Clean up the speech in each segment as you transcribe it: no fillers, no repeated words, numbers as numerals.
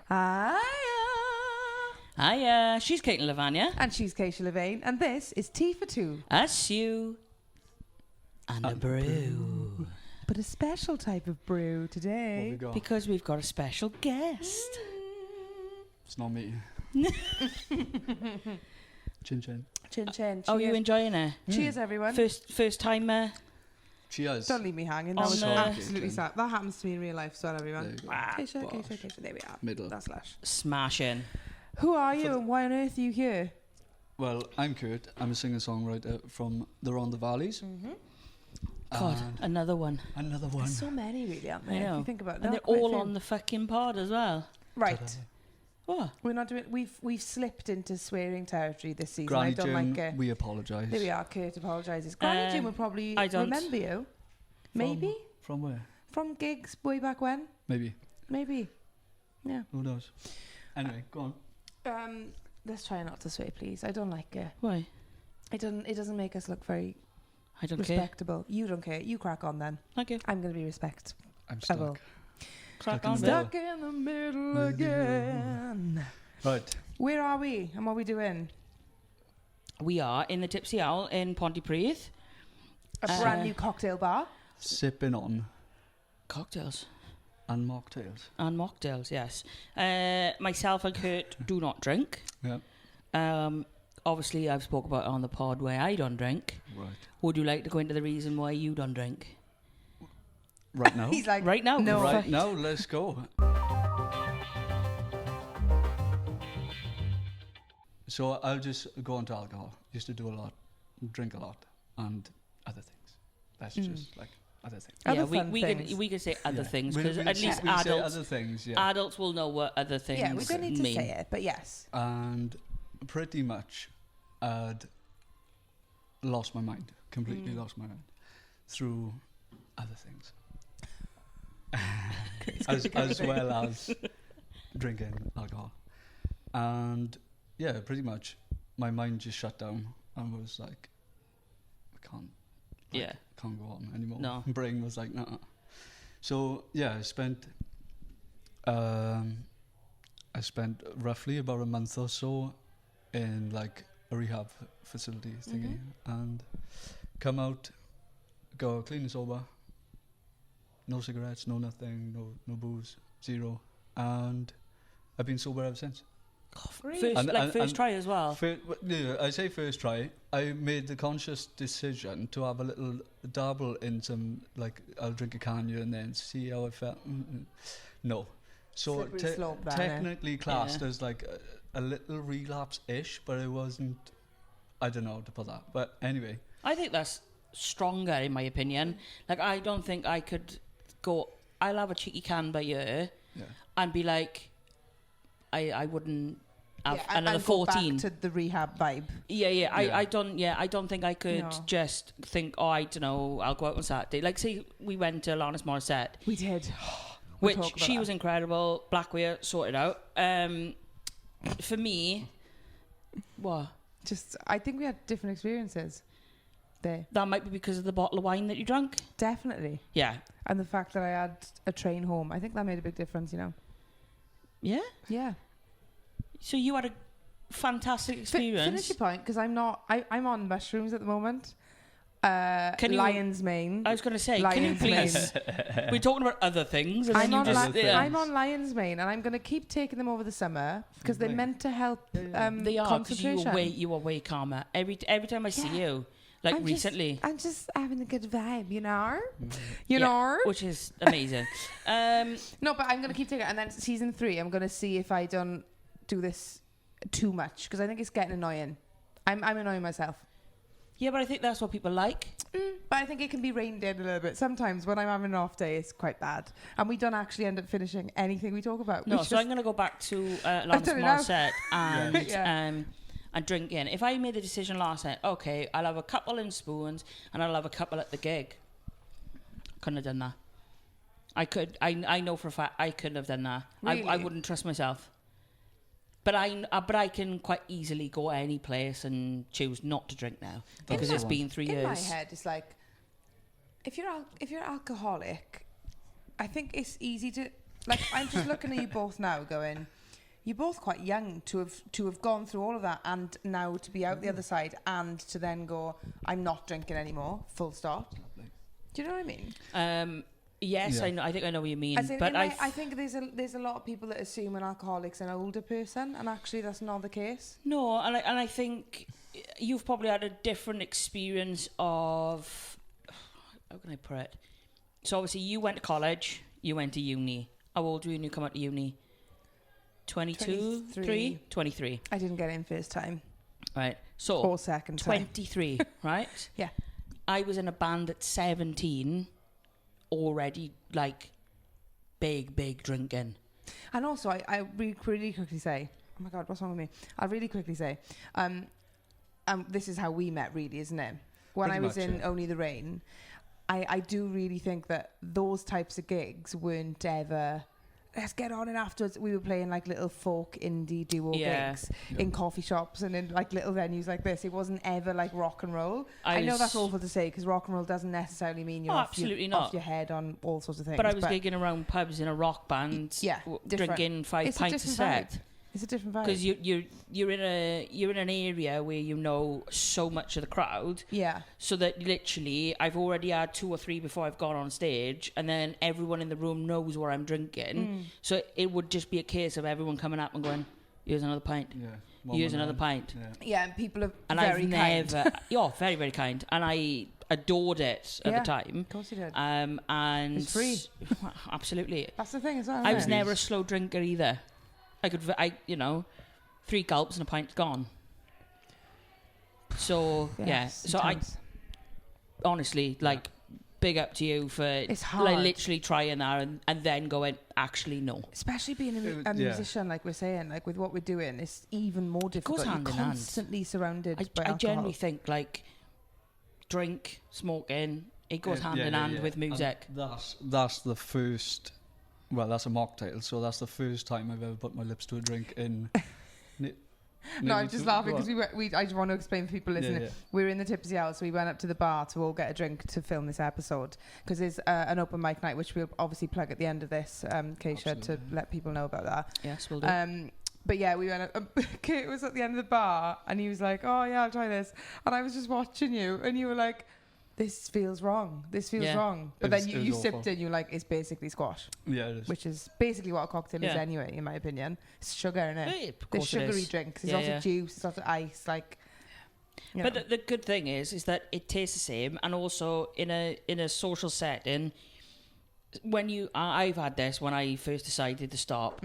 Hiya! Hiya, she's Kate and Lavagna. And she's Kaysha Louvain, and this is Tea for Two. Us, you, and a brew. But a special type of brew today. What we got? Because we've got a special guest. It's not me. Chin chin. Chin chin. Oh, you enjoying it? Cheers, everyone. First timer. Cheers. Don't leave me hanging. That On was the- absolutely sad. That happens to me in real life, so everyone. There you go. Kaysha, Bosh. Kaysha, Kaysha. There we are. Middle. That's lush. Smashing. Who are you and why on earth are you here? Well, I'm Kurt. I'm a singer-songwriter from the Rhondda Valleys. God, And another one. another one. There's so many, really, aren't there? I know. If you think about it. And they're all on the fucking pod as well. Right. What? We're not doing. We've slipped into swearing territory this season. Granny I don't June, like it. we apologise. There we are. Kurt apologises. Granny June will probably I don't. remember you. Maybe From where? from gigs way back when. Maybe. Maybe. Yeah. Who knows? Anyway, go on. Let's try not to swear, please. I don't like it. Why? It doesn't make us look very I don't care. respectable. You don't care. You crack on then. Thank you. I'm going to be respect. I'm I will. stuck. Crack Stuck in on. the middle. Stuck in the middle again. Right. Where are we and what are we doing? We are in the Tipsy Owl in Pontypridd. A brand new cocktail bar. Sipping on Cocktails. and mocktails. And mocktails, yes. Myself and Kurt do not drink. Yeah. Obviously, I've spoke about it on the pod where I don't drink. Right. Would you like to go into the reason why you don't drink? Right now? He's like, Right now? No. Right now, let's go. So I'll just go on to alcohol. Used to do a lot, drink a lot, and other things. That's just like other things. Other Yeah, fun we things. can we can say other Yeah. things We- because we- at least we say adults other things, yeah. adults will know what other things yeah, we don't need to mean. say it, but yes. And pretty much I'd lost my mind, completely lost my mind through other things. as well as drinking alcohol. And yeah, pretty much my mind just shut down and was like, I can't go on anymore. No. Brain was like, nah. So yeah, I spent roughly about a month or so in like a rehab facility thingy, and come out, go clean and sober, no cigarettes, no nothing, no booze, zero, and I've been sober ever since. Really? First try as well. I say first try. I made the conscious decision to have a little dabble in some, like, I'll drink a can here and then see how I felt. No. So Slippery slope there, technically classed as like a little relapse-ish, but it wasn't, I don't know how to put that. But anyway. I think that's stronger in my opinion. Like I don't think I could go, I'll have a cheeky can by year and be like, I wouldn't have another and go 14 back to the rehab vibe. I don't think I could No. just think, oh, I don't know, I'll go out on Saturday. Like, say we went to Alanis Morissette, We did. which she was incredible. Blackware sorted out. For me, what? I think we had different experiences there. That might be because of the bottle of wine that you drank. Definitely. Yeah. And the fact that I had a train home, I think that made a big difference, you know. Yeah. Yeah. So you had a fantastic experience. Finish your point, because I'm on mushrooms at the moment. Can you- Lion's mane. I was going to say, can you Lion's please? We're talking about other things. And I'm then on, you just, I'm on lion's mane, and I'm going to keep taking them over the summer because they're meant to help They are, because concentration. you are way calmer. Every time I see you, like I'm recently. I'm just having a good vibe, you know? Yeah, You know? which is amazing. No, but I'm going to keep taking it. And then season 3, I'm going to see if I don't do this too much, because I think it's getting annoying. I'm annoying myself. Yeah, but I think that's what people like. But I think it can be reined in a little bit. Sometimes when I'm having an off day, it's quite bad. And we don't actually end up finishing anything we talk about. No, We so I'm going to go back to Alanis done it now. Morissette and Yeah. and drinking. If I made the decision last night, okay, I'll have a couple in spoons and I'll have a couple at the gig. Couldn't have done that. I know for a fact I couldn't have done that. Really? I wouldn't trust myself. But I can quite easily go any place and choose not to drink now because it's been 3 years. In my head, it's like, if you're alcoholic, I think it's easy to Like, I'm just looking at you both now going, you're both quite young to have gone through all of that and now to be out the other side and to then go, I'm not drinking anymore, full stop. Do you know what I mean? Yes, Yeah. I know. I think I know what you mean. As in, But I think there's a lot of people that assume an alcoholic's an older person, and actually that's not the case. No, and I think you've probably had a different experience of, how can I put it? So obviously you went to college, you went to uni. How old were you when you come out to uni? 22? 23. 23. I didn't get in first time. Right. So Or second time. 23, right? Yeah. I was in a band at 17, already like big drinking. And also, I really quickly say, oh my God, what's wrong with me? I'll really quickly say, this is how we met, really, isn't it? When Pretty I was much, in yeah. Only the Rain, I do really think that those types of gigs weren't ever, let's get on, and afterwards we were playing like little folk indie duo gigs in coffee shops and in like little venues like this. It wasn't ever like rock and roll. I know that's awful to say because rock and roll doesn't necessarily mean you're off your head on all sorts of things. But I was gigging around pubs in a rock band, drinking 5 pints a set. It's a different vibe. Because you're in an area where you know so much of the crowd. Yeah. So that literally I've already had 2 or 3 before I've gone on stage, and then everyone in the room knows what I'm drinking. So it would just be a case of everyone coming up and going, "Here's another pint. Yeah. Here's another pint." Yeah, and people are and very I've kind. never, very very kind, and I adored it at the time. Of course you did. And It's free. Absolutely. That's the thing as well. I was never a slow drinker either. I 3 gulps and a pint's gone. So so I honestly big up to you for it's hard. literally trying that and then going, actually no. Especially being a musician, like we're saying, like with what we're doing, it's even more difficult. Goes hand You're in hand. constantly surrounded by I alcohol. generally think drink, smoking, it goes hand in hand with music. And that's the first. Well, that's a mocktail, so that's the first time I've ever put my lips to a drink in. No, I'm just laughing because I just want to explain for people listening. Yeah. We were in the Tipsy Owl, so we went up to the bar to all get a drink to film this episode because there's an open mic night, which we'll obviously plug at the end of this, Kaysha, to let people know about that. Yes, we'll do. But yeah, we went up. Kate was at the end of the bar, and he was like, "Oh yeah, I'll try this," and I was just watching you, and you were like, "This feels wrong. This feels wrong." But then you sipped it, and you're like, "It's basically squash." Yeah, it is. Which is basically what a cocktail is anyway, in my opinion. It's sugar, innit? Of There's course it sugary is. drinks. There's lots of juice. There's lots of ice. Like, you know. But the good thing is that it tastes the same, and also in a social setting. I've had this when I first decided to stop.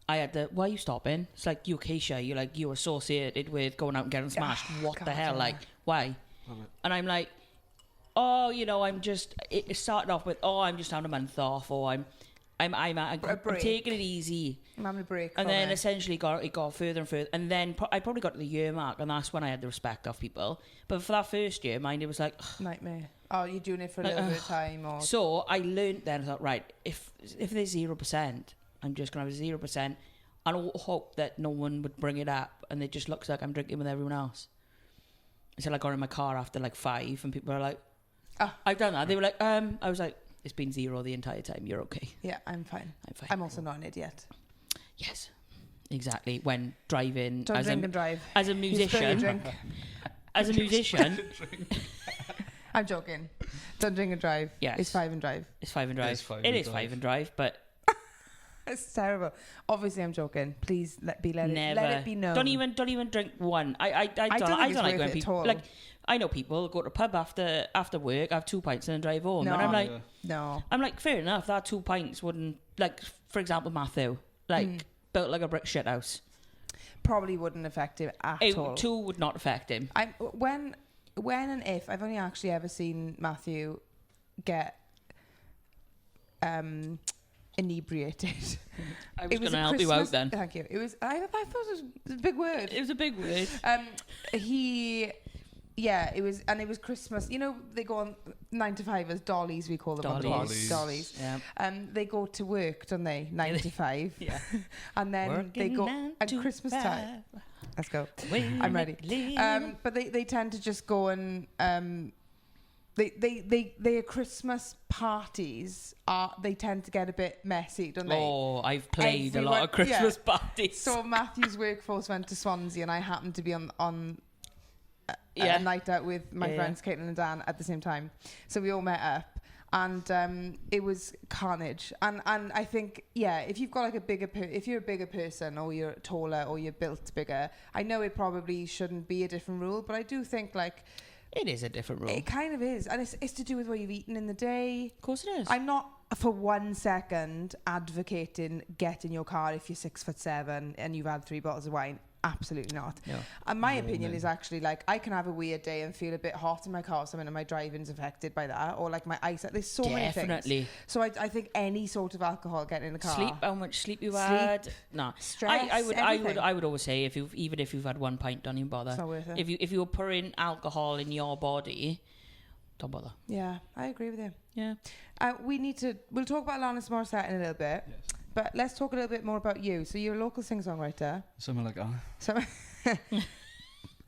I had why are you stopping? It's like, you Kaysha, you're associated with going out and getting smashed. What the hell? Like, why? And I'm like, oh, it started off with, I'm just having a month off, or I'm taking it easy. I'm having a break. And then essentially it got further and further. And then I probably got to the year mark, and that's when I had the respect of people. But for that first year, mine, it was like, nightmare. Oh, you're doing it for a little bit of time, or so I learned then. I thought, right, if there's 0%, I'm just gonna have 0%, and I'll hope that no one would bring it up, and it just looks like I'm drinking with everyone else. Until I got in my car after 5, and people are like, I've done that. They were like, I was like, it's been 0 the entire time. You're okay. Yeah, I'm fine. I'm fine. I'm also not an idiot. Yes, exactly. When driving, Don't drink and drive. As a musician, as a musician, I'm joking. Don't drink and drive. Yes. It's 5 and drive. It's 5 and drive. It is 5 and drive, but it's terrible. Obviously, I'm joking. Please let it be known. Don't even drink one. I don't like when people I know people go to a pub after work, have 2 pints and then drive home. No, and I'm like, no. I'm like, fair enough. That 2 pints wouldn't, for example, Matthew, built like a brick shit house. Probably wouldn't affect him at all. 2 would not affect him. When and if I've only actually ever seen Matthew get inebriated. I was going to help you out then. Thank you. It was. I thought it was a big word. It was a big word. It was, and it was Christmas. They go on 9 to 5 as dollies, we call them. Dollies. Yeah. They go to work, don't they? 9 to 5. Yeah. And then Working they go at 9 to Christmas 5. time. Let's go. I'm ready. But they tend to just go and their Christmas parties they tend to get a bit messy, don't they? Oh, I've played a lot of Christmas parties. So Matthew's workforce went to Swansea, and I happened to be on a night out with my friends Caitlin and Dan at the same time. So we all met up, and it was carnage. And I think if you've got like if you're a bigger person, or you're taller, or you're built bigger, I know it probably shouldn't be a different rule, but I do think like. It is a different rule. It kind of is. And it's to do with what you've eaten in the day. Of course it is. I'm not for 1 second advocating get in your car if you're 6'7" and you've had 3 bottles of wine. Absolutely not. No. And my opinion is actually like I can have a weird day and feel a bit hot in my car or something, and my driving's affected by that, or like my eyesight. There's so many things. So I think any sort of alcohol getting in the car. Sleep, how much sleep you had. No. Stress, I would always say even if you've had 1 pint, don't even bother. It's not worth it. If you're pouring alcohol in your body, don't bother. Yeah, I agree with you. Yeah. We'll talk about Alanis Morissette in a little bit. Yes. But let's talk a little bit more about you. So you're a local singer-songwriter. Something like that.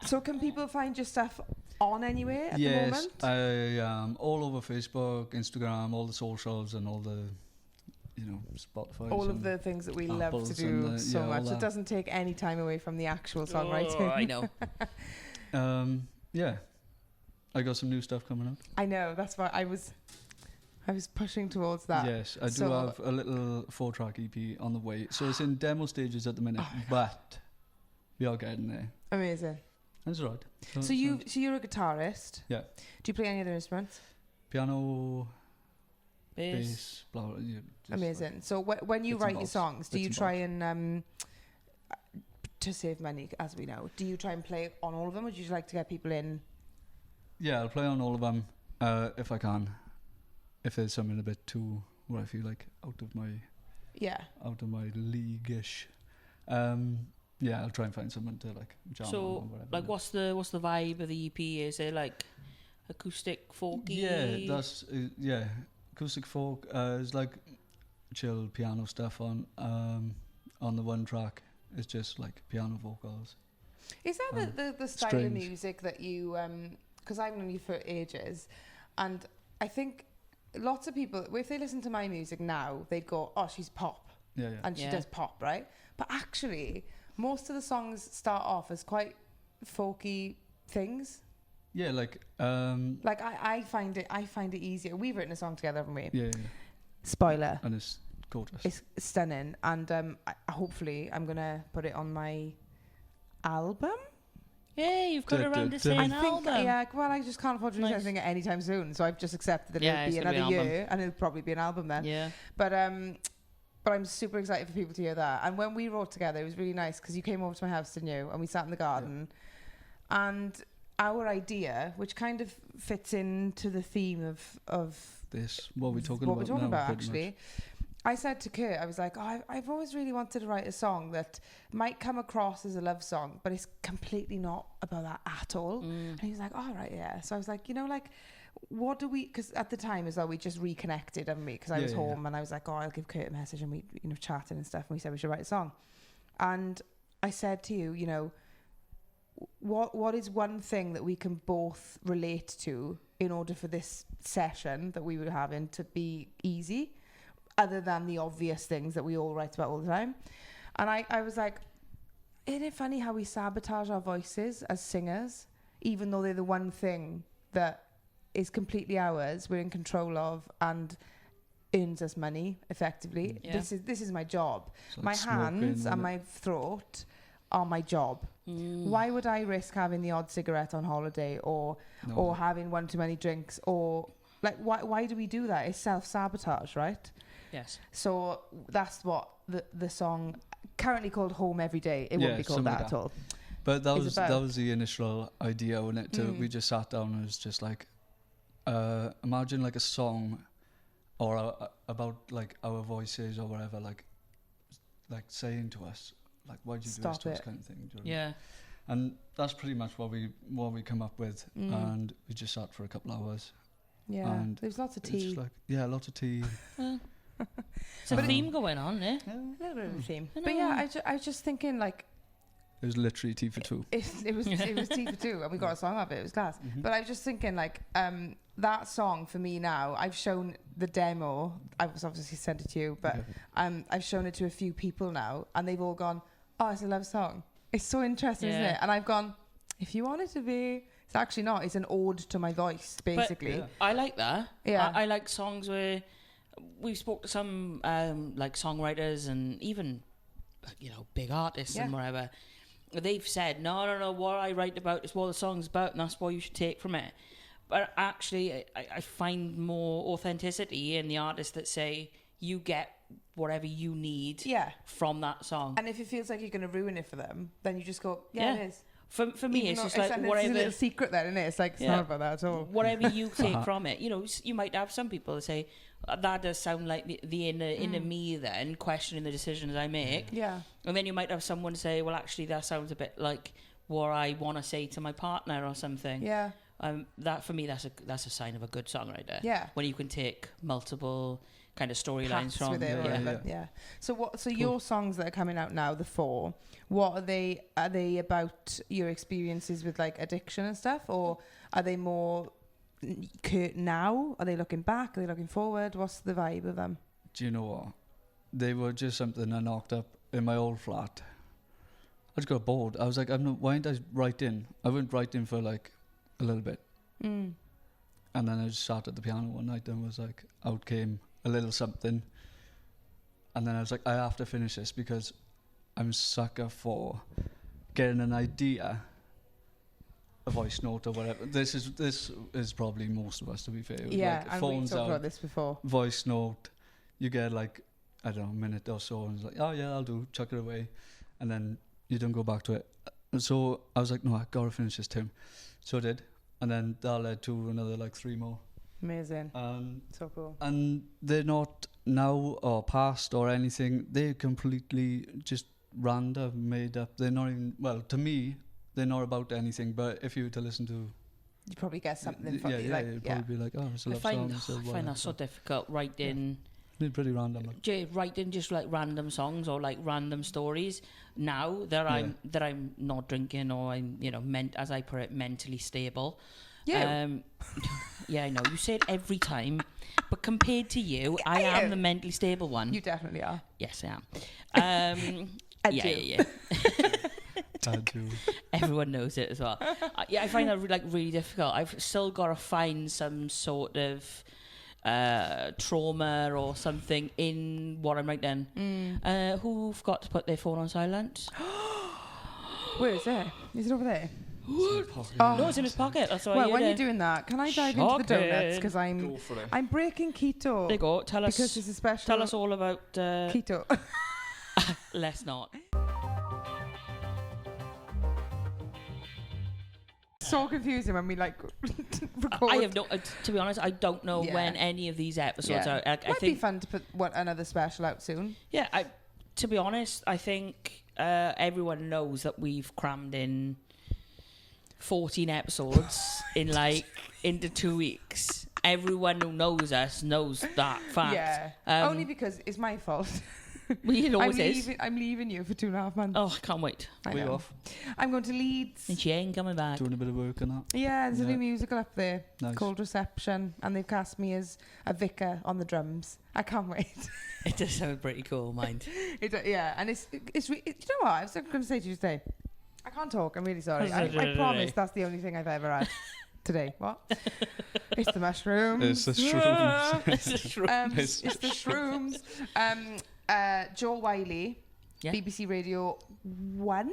So can people find your stuff on anywhere at the moment? Yes, I am all over Facebook, Instagram, all the socials, and all the, Spotify. All of the things that we love to do so much. It doesn't take any time away from the actual songwriting. Oh, I know. I got some new stuff coming up. I know. That's why I was pushing towards that. Yes, I do have a little 4-track EP on the way. So it's in demo stages at the minute, but we are getting there. Amazing. That's right. So you're a guitarist. Yeah. Do you play any other instruments? Piano, bass, blah, blah. Amazing. Like, so when you write your songs, do you try and to save money, as we know, do you try and play on all of them, or do you like to get people in? Yeah, I'll play on all of them if I can. If there's something a bit too, what I feel like out of my league-ish, I'll try and find someone to like jam on or whatever. Like, what's the vibe of the EP? Is it like acoustic folky? Yeah, that's acoustic folk. It's like chill piano stuff on the 1 track. It's just like piano vocals. Is that the style of music that you? Because I've known you for ages, and I think. Lots of people, if they listen to my music now, they'd go, oh, she's pop. Yeah. And she does pop, right? But actually, most of the songs start off as quite folky things. Yeah, like I find it easier. We've written a song together, haven't we? Yeah. Spoiler. And it's gorgeous. It's stunning. And hopefully I'm going to put it on my album. Yeah, you've got around to say an album. Yeah, well, I just can't afford to release anything anytime soon, so I've just accepted that it'll be another year, and it'll probably be an album then. Yeah. But I'm super excited for people to hear that. And when we wrote together, it was really nice, because you came over to my house, didn't you? And we sat in the garden, and our idea, which kind of fits into the theme of this, what we're talking about actually. I said to Kurt, I was like, I've always really wanted to write a song that might come across as a love song, but it's completely not about that at all. And he was like, all right, yeah. So I was like, what do we, because at the time as well, we just reconnected, haven't we? Because I was home and I was like, I'll give Kurt a message, and we, chatted and stuff, and we said we should write a song. And I said to you, what is one thing that we can both relate to in order for this session that we were having to be easy? Other than the obvious things that we all write about all the time. And I was like, isn't it funny how we sabotage our voices as singers, even though they're the one thing that is completely ours, we're in control of, and earns us money effectively. Yeah. This is my job. Like my hands and my throat are my job. Why would I risk having the odd cigarette on holiday or having one too many drinks, or like why do we do that? It's self-sabotage, right? Yes. So that's what the song, currently called Home Every Day, it wouldn't be called that at all. But that was the initial idea, wasn't it? We just sat down and it was just like, imagine like a song or about like our voices or whatever, like saying to us, like, why'd you do this to us, kind of thing. Yeah. And that's pretty much what we come up with, and we just sat for a couple of hours. Yeah, and there's lots of tea. Lots of tea. It's a theme going on, eh? Yeah, a little bit of a theme. But yeah, I was just thinking, like, it was literally tea for two. It was tea for two, and we got a song of it. It was class. But I was just thinking, like, that song for me now, I've shown the demo. I was obviously sent it to you, but I've shown it to a few people now, and they've all gone, "Oh, it's a love song." It's so interesting, isn't it? And I've gone, if you want it to be, it's actually not. It's an ode to my voice, basically. But I like that. Yeah. I like songs where we've spoke to some like songwriters and even, you know, big artists and whatever. They've said, no, what I write about is what the song's about, and that's what you should take from it. But actually, I find more authenticity in the artists that say, you get whatever you need from that song. And if it feels like you're going to ruin it for them, then you just go, it is. For me, Even it's just it's like It's whatever. a little secret then, isn't it? It's like, it's not about that at all. Whatever you take from it. You know, you might have some people that say, that does sound like the inner me then, questioning the decisions I make. Yeah. And then you might have someone say, well, actually, that sounds a bit like what I want to say to my partner or something. Yeah. That for me, that's a sign of a good songwriter. Yeah. When you can take multiple kind of storylines from with it, So your songs that are coming out now, the 4, what are they? Are they about your experiences with like addiction and stuff, or are they more current now? Are they looking back? Are they looking forward? What's the vibe of them? Do you know what? They were just something I knocked up in my old flat. I just got bored. I was like, why didn't I write in? I went writing for like a little bit. And then I just sat at the piano one night and was like, out came a little something. And then I was like, I have to finish this because I'm a sucker for getting an idea, a voice note or whatever. This is probably most of us, to be fair. Yeah, like and phones we've talked out, about this before. voice note, you get like, I don't know, a minute or so, and it's like, oh yeah, I'll do, chuck it away. And then you don't go back to it. So I was like, no, I gotta finish this tune. So I did. And then that led to another like 3 more. Amazing. So cool. And they're not now or past or anything. They're completely just random, made up. They're not even, well, to me, they're not about anything. But if you were to listen to, you probably get something from it. You'd probably be like, oh, it's a love song. I find that so difficult, writing. They're pretty random. Like. Writing just like random songs or like random stories. Now that I'm not drinking or I'm, you know, as I put it, mentally stable. Yeah. Yeah, I know. You say it every time, but compared to you, I am the mentally stable one. You definitely are. Yes, I am. Yeah. I do. Everyone knows it as well. I find that like really difficult. I've still got to find some sort of trauma or something in what I'm writing. Who forgot to put their phone on silent? Where is it? Is it over there? No, it's in his pocket. That's why. Well, when you're doing that, can I dive into the donuts? Because I'm breaking keto. There you go. Tell us. Because it's a special. Tell us all about keto. Let's not. So confusing when we like record. I have no. To be honest, I don't know when any of these episodes are. I Might think be fun to put another special out soon. Yeah, to be honest, I think everyone knows that we've crammed in 14 episodes into 2 weeks. Everyone who knows us knows that fact. Yeah, only because it's my fault. It always is. I'm leaving you for 2.5 months. Oh, I can't wait. We're off. I'm going to Leeds. And she ain't coming back. Doing a bit of work on that. Yeah, there's a new musical up there called Reception, and they've cast me as a vicar on the drums. I can't wait. It does sound pretty cool, mind. And it's you know what I was going to say to you today. I can't talk. I'm really sorry. I promise that's the only thing I've ever had today. What? It's the mushrooms. It's the shrooms. It's the shrooms. It's the shrooms. Joel Wiley, BBC Radio 1,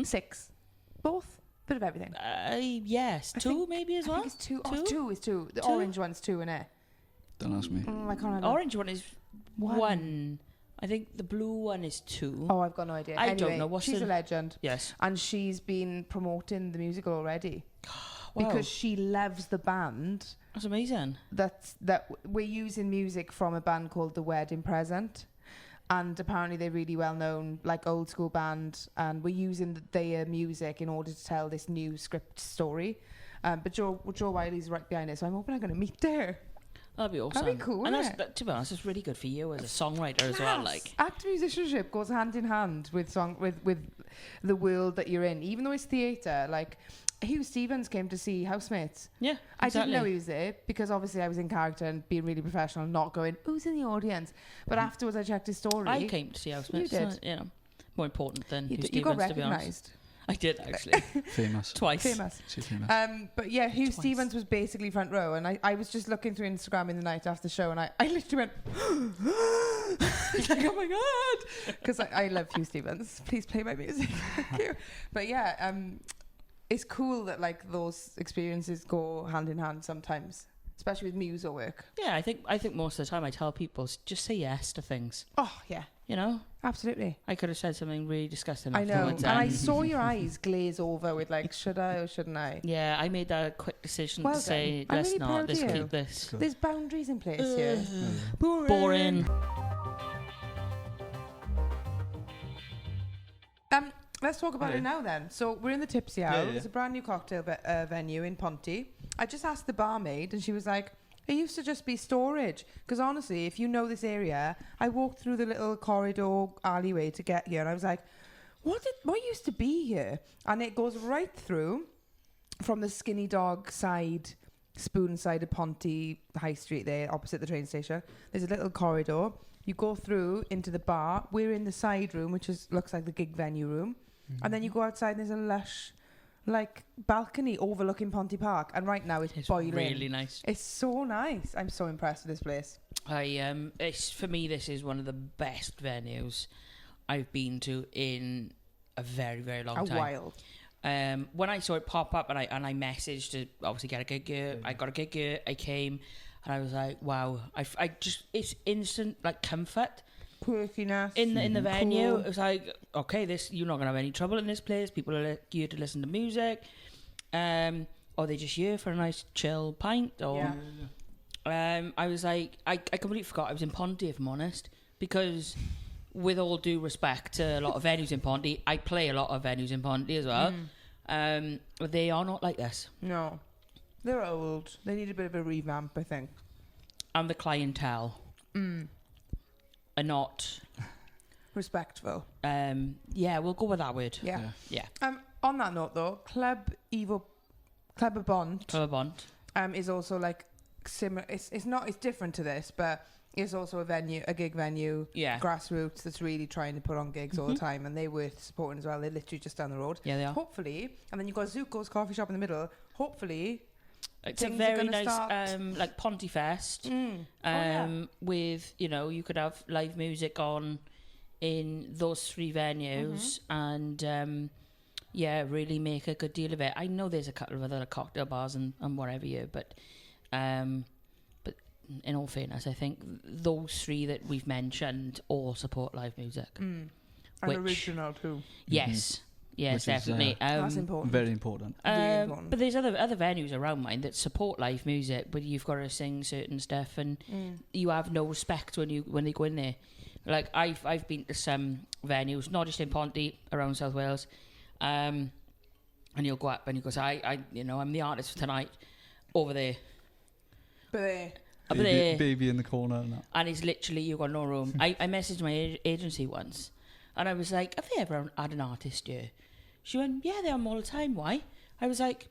6, both, bit of everything. Yes, 2 maybe as well. I think it's 2. Oh, 2 is 2. The orange one's 2, innit? Don't ask me. I can't remember. Orange one is 1. I think the blue one is 2. Oh, I've got no idea. I don't know. She's a legend. Yes. And she's been promoting the musical already. Wow. Because she loves the band. That's amazing. That we're using music from a band called The Wedding Present. And apparently they're really well known, like old school band. And we're using their music in order to tell this new script story. But Joe Wiley's right behind it. So I'm hoping I'm going to meet her. That'd be awesome. That'd be cool, And wouldn't that's, to be honest, it's really good for you as a songwriter as well. Like, actor musicianship goes hand in hand with the world that you're in. Even though it's theatre, like Hugh Stevens came to see Housemates. yeah, I exactly. didn't know he was there because obviously I was in character and being really professional, not going, who's in the audience? But afterwards I checked his story. I came to see Housemates. You did. So, you know, more important than Hugh You got Stevens, to be honest. recognised. I did, actually. Famous. Twice. Famous. She's famous. But yeah, Hugh Twice. Stevens was basically front row, and I was just looking through Instagram in the night after the show, and I literally went, like, oh my god, because I love Hugh Stevens. Please play my music. Thank you. But yeah, it's cool that like those experiences go hand in hand sometimes, especially with music work. Yeah, I think most of the time I tell people just say yes to things. Oh yeah, You know, absolutely. I could have said something really disgusting. I know, afterwards, and I saw your eyes glaze over with like, should I or shouldn't I? Yeah, I made that quick decision Well to say, done. I'm let's really not, proud let's of you. keep this. Good. There's boundaries in place here. Boring. Let's talk about it now then. So we're in the Tipsy Owl. Yeah. It's a brand new cocktail venue in Ponty. I just asked the barmaid and she was like, it used to just be storage. Because honestly, if you know this area, I walked through the little corridor alleyway to get here and I was like, what used to be here? And it goes right through from the Skinny Dog side, Spoon side of Ponty High Street there, opposite the train station. There's a little corridor. You go through into the bar. We're in the side room, which looks like the gig venue room. And then you go outside and there's a lush, like, balcony overlooking Ponty Park. And right now it's boiling. Really nice. It's so nice. I'm so impressed with this place. For me, this is one of the best venues I've been to in a very, very long time. A while. When I saw it pop up and I messaged to obviously get a gig here, I got a gig here, I came, and I was like, wow, I just, it's instant, like, comfort. Quirkiness. In the venue, Cool. it was like, okay, you're not gonna have any trouble in this place. People are here to listen to music, or they just here for a nice chill pint. Or I was like, I completely forgot I was in Ponty, if I'm honest, because with all due respect to a lot of venues in Ponty, I play a lot of venues in Ponty as well. But they are not like this. No, they're old. They need a bit of a revamp, I think. And the clientele are not respectful. We'll go with that word. Yeah. Yeah. On that note, though, Club Bond Club Bond. is also like similar. It's different to this, but it's also a gig venue, grassroots that's really trying to put on gigs all the time, and they're worth supporting as well. They're literally just down the road. Yeah, they are. Hopefully, and then you've got Zuko's coffee shop in the middle. Hopefully, it's a things are very gonna nice, start. like Ponty Fest. With you could have live music on in those three venues, and really make a good deal of it. I know there's a couple of other cocktail bars and whatever here, but in all fairness, I think those three that we've mentioned all support live music. And original too. Yes. Yes, Which is, definitely. That's important. Very important. Really important. But there's other venues around mine that support live music, but you've got to sing certain stuff, and you have no respect when they go in there. Like I've been to some venues, not just in Ponty, around South Wales, and you'll go up and you go, I'm the artist for tonight, over there. But Baby in the corner. And it's literally, you've got no room. I messaged my agency once, and I was like, have they ever had an artist here? She went, yeah, they have them all the time. Why? I was like,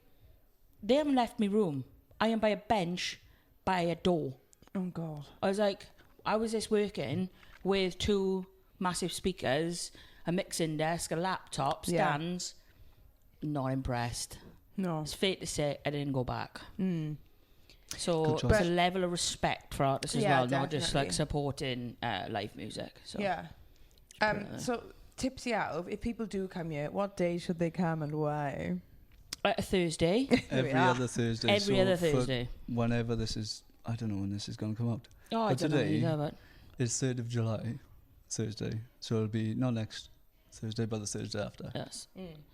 they haven't left me room. I am by a bench, by a door. Oh, God. I was like, how is this working with two massive speakers, a mixing desk, a laptop, stands? Not impressed. No. It's fair to say I didn't go back. So Good choice. it's a level of respect for artists as well, not just like definitely. supporting live music. So Yeah. So Tipsy Owl, if people do come here, what day should they come and why? a Thursday, Every other Thursday. every other for Thursday. Whenever this is, I don't know when this is going to come out. Oh, I But don't know today- either, but It's 3rd of July, Thursday. So it'll be not next Thursday, but the Thursday after. yes.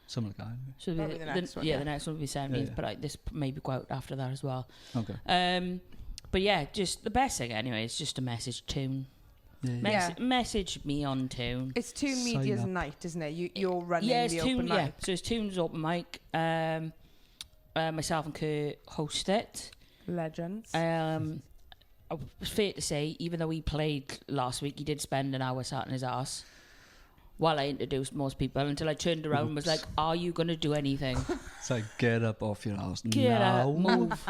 Something like that. So it'll Probably be the next one, yeah, yeah. the next one will be 17th, Yeah. but this may be out after that as well. Okay. But yeah, just the best thing anyway is just a message tune. Yeah. Message me on tune. It's Tune Sign Media's up. night, isn't it? You're running Yeah, it's the Tune. open Yeah, mic. so it's Tune's open mic. Myself and Kurt host it. Legends. it's fair to say, even though he played last week, he did spend an hour sat in his arse while I introduced most people until I turned around and was like, are you going to do anything? It's like, get up off your ass Get now. up, move.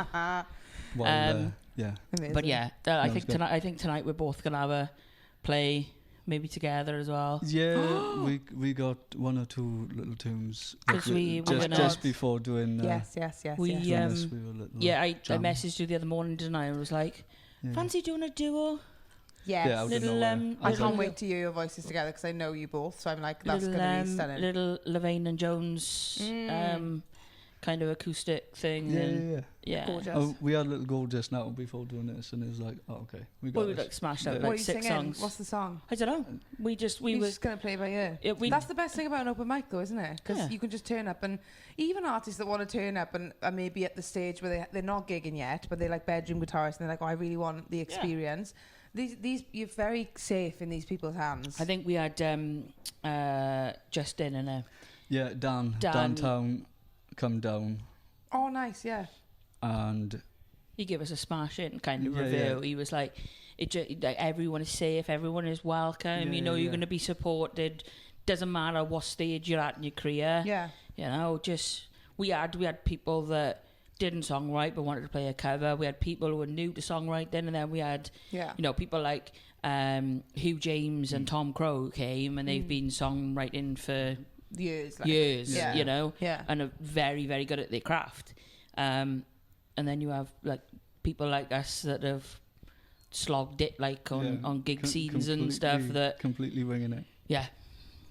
Well, yeah. Amazing. But yeah, I think tonight we're both going to have a play maybe together as well. Yeah, we got one or two little tunes. Because we were gonna- just before doing... yes. we, yes. we were a little Yeah, I jam. messaged you the other morning, didn't I? And was like, Yeah. fancy doing a duo? Yes. Yeah, out of Little, nowhere. I little- can't wait to hear your voices together because I know you both. So I'm like, that's little, going to be stunning. little Louvain and Jones kind of acoustic thing. and yeah. Gorgeous. Oh, we had a little go just now before doing this, and it was like, oh, okay, we got Well, we this. like smashed out Yeah. What are like you 6 singing? songs. What's the song? I don't know. We You're were just going to play by ear. That's That's the best thing about an open mic, though, isn't it? Because Yeah. you can just turn up, and even artists that want to turn up and are maybe at the stage where they're not gigging yet, but they're like bedroom guitarists, and they're like, oh, I really want the experience. These you're very safe in these people's hands. I think we had Justin and Yeah, Dan- downtown, come down, Oh, nice, yeah. and he gave us a smash in kind of Yeah, review. yeah. He was like, like everyone is safe, everyone is welcome. Yeah, you know, yeah, you're yeah. going to be supported. Doesn't matter what stage you're at in your career. Yeah. You know, just we had people that didn't songwrite but wanted to play a cover. We had people who were new to songwriting, and then we had Yeah. you know people like Hugh James and Tom Crow came, and they've been songwriting for Years. Like, years. Yeah. You know, Yeah. and are very, very good at their craft. And then you have like people like us that have slogged it like on gig scenes and stuff. That completely winging it, yeah,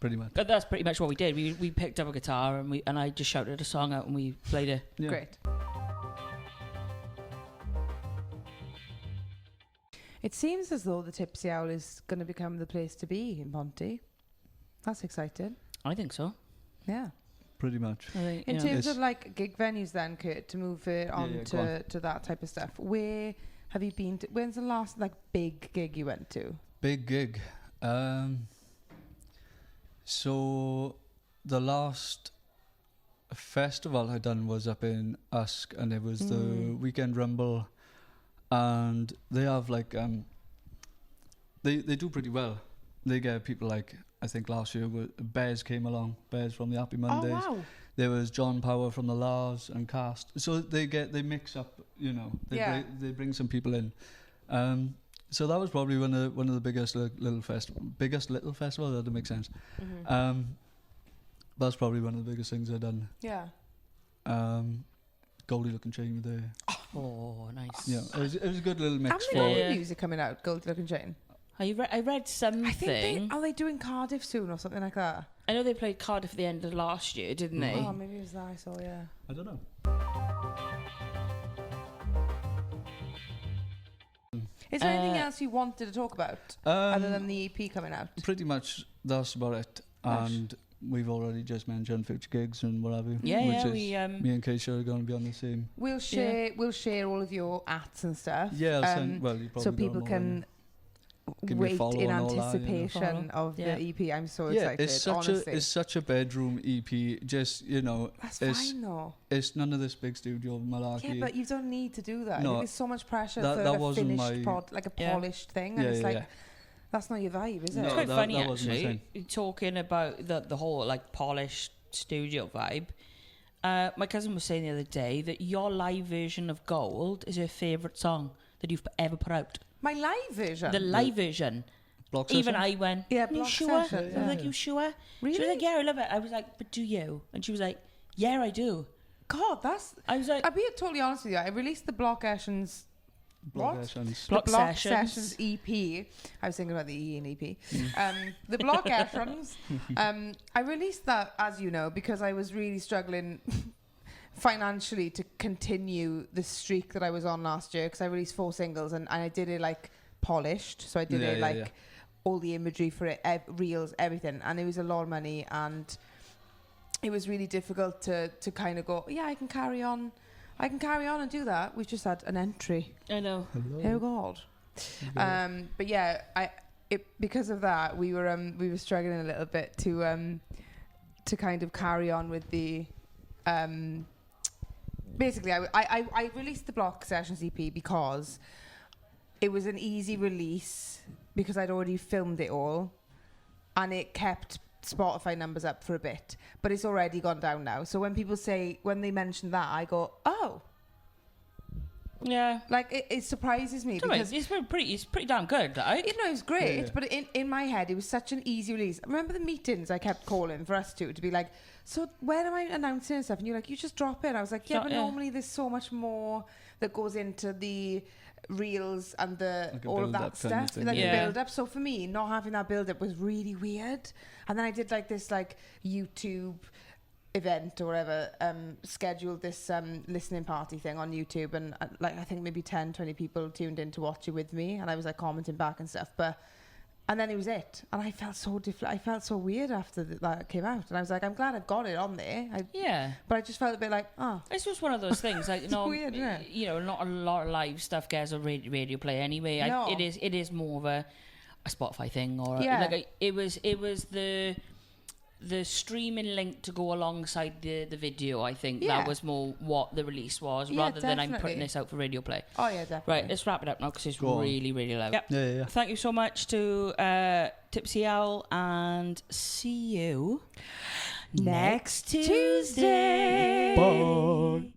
pretty much. but that's pretty much what we did. We picked up a guitar and I just shouted a song out and we played it. Yeah. Great. It seems as though the Tipsy Owl is going to become the place to be in Ponty. That's exciting. I think so. Yeah. Pretty much. I think, In you know, terms It's- of like gig venues then, Kurt, to move it on yeah, go to that type of stuff, where have you been to? When's the last like big gig you went to? Big gig. So the last festival I done was up in Usk, and it was the Weekend Rumble, and they have like they do pretty well. They get people like, I think last year Bears came along, Bears from the Happy Mondays. Oh wow. There was John Power from the Lars and Cast. So they mix up, you know, they bring some people in. So that was probably one of the biggest little festivals. That makes sense. Mm-hmm. That's probably one of the biggest things I've done. Yeah. Goldie Looking Chain were there. oh, nice. Yeah, it was a good little How mix. many For Yeah. music coming out? Gold Looking Chain. I read something. I think are they doing Cardiff soon or something like that? I know they played Cardiff at the end of last year, didn't they? Oh, maybe it was that I saw. Yeah. I don't know. Is there anything else you wanted to talk about other than the EP coming out? Pretty much that's about it. Nice. And we've already just mentioned future gigs and what have you. Yeah, which yeah. is We me and Kaysha are going to be on the same. We'll share all of your ats and stuff. Yeah, I'll send, well, you probably so got people them can Give me a wait follow in and all that, you know. anticipation of Yeah. the EP. I'm so yeah, excited. Honestly, it's such a bedroom EP. Just, you know, that's it's fine though. it's none of this big studio malarkey. Yeah, but you don't need to do that. No, There's so much pressure that- for that a wasn't finished my- like a Yeah. polished thing, and Yeah, it's yeah, like yeah. that's not your vibe, is it? No, It's quite that- funny that wasn't my actually, talking about the whole like polished studio vibe. My cousin was saying the other day that your live version of Gold is her favourite song that you've ever put out. My live version. The live version. Block Even session? I went, Yeah, you block sure? session, I was like, yeah. you sure? She Really? was like, yeah, I love it. I was like, but do you? And she was like, yeah, I do. God, that's. I was like, I'll be totally honest with you. I released the Block Sessions. Block What? sessions. Block the Block Sessions. EP. I was thinking about the E and EP. The Block Sessions. I released that, as you know, because I was really struggling financially to continue the streak that I was on last year, because I released 4 singles and I did it like polished. So I did it like all the imagery for it, reels, everything. And it was a lot of money, and it was really difficult to kind of go, yeah, I can carry on and do that. We've just had an entry. I know. Oh God. But yeah, because of that, we were struggling a little bit to kind of carry on with the basically I released the Block Sessions EP because it was an easy release because I'd already filmed it all, and it kept Spotify numbers up for a bit, but it's already gone down now. So when they mention that, I go, oh. Yeah. Like, it surprises me because... It's pretty damn good, like. You know, it was great, but in my head, it was such an easy release. I remember the meetings I kept calling for us to be like, so when am I announcing and stuff? And you're like, you just drop it. And I was like, normally there's so much more that goes into the reels and all of that stuff, like the build up. So for me, not having that build up was really weird. And then I did like this like YouTube event or whatever, scheduled this listening party thing on YouTube, and like I think maybe 10-20 people tuned in to watch it with me, and I was like commenting back and stuff, and then it was it, and I felt so I felt so weird after that came out, and I was like, I'm glad I've got it on there. But I just felt a bit like, it's just one of those things, like, weird, isn't it? You know, not a lot of live stuff gets a radio play anyway. No. It is more of a Spotify thing, or like it was the streaming link to go alongside the video. I think that was more what the release was, rather than I'm putting this out for radio play. Oh yeah, definitely. Right, let's wrap it up now because it's really, really loud. Yep. Yeah. Thank you so much to Tipsy Owl, and see you next Tuesday. Bye.